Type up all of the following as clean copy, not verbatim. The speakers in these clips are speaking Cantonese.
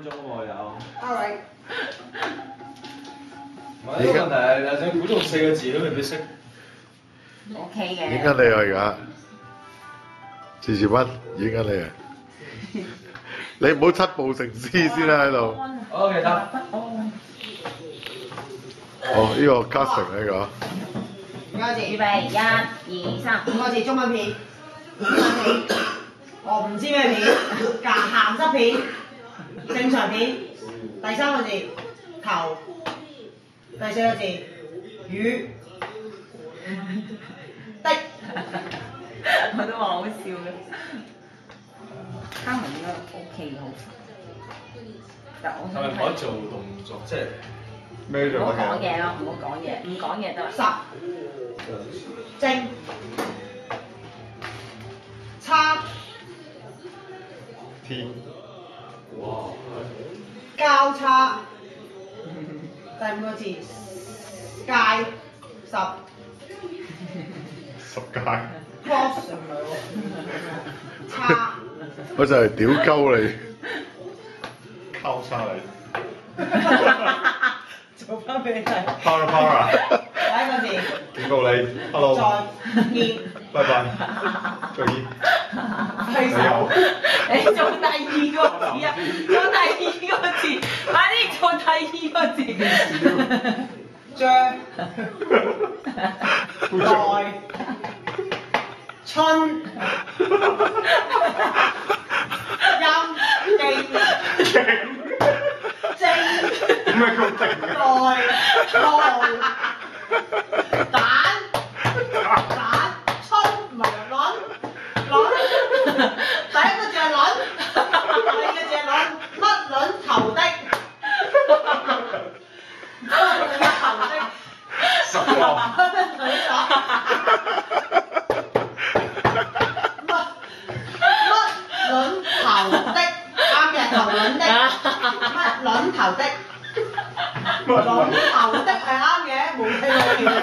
鐘喎有。Alright。唔係呢個問題係，就算估中4個字都未必識。OK 嘅。影緊你啊而家，自治斌影緊你啊！你唔好七步成詩先啦喺度。OK 得。哦，呢個 casting 呢個。5個字。預備1、2、3。5個字中文片。英文片。我唔知咩片。鹹濕片。正常片。第3個字頭。第4個字魚。的。我都話好笑嘅。嘉文應該 OK 好。但我係咪唔可以做動作？即係咩唔好做乜講嘢咯，唔好講嘢，唔講嘢得。十。正。叉。天。哇！交叉。第5個字界。10。十屆。cross 唔係喎。叉。我就係屌鳩你。交叉你。做翻俾你睇。Para。第1個字。警告你 ，Hello。再見。拜拜。再見。揮手。你做第2個字啊！做第2個字，快啲做第2個字。將。來。春。陰。勁。正。咩咁靜嘅？來。路。蛋。蛋。春唔係卵。卵。第1個字係卵。第2個字係卵。乜卵頭的。乜卵頭的。10個。乜卵頭的，啱嘅頭卵的，乜卵頭的，卵頭的係啱嘅，冇聽過。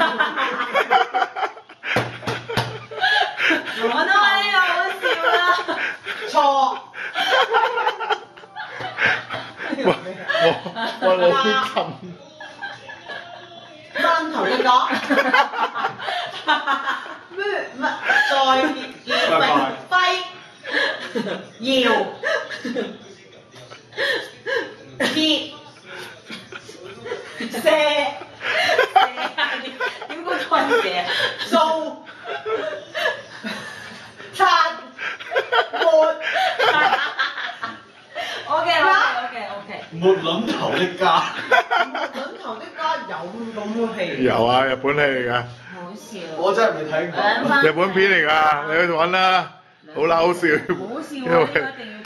我都話呢個好笑啦。錯。我老冚。乜卵頭的講？咩乜再見揮搖結射點估都係蛇？掃擦抹。OK。沒卵頭的家。卵頭的家有咁嘅戲？有啊，日本戲嚟㗎。好笑。我真係未睇過。日本片嚟㗎，你去揾啦，好啦，好笑。好笑啊！呢個一定要。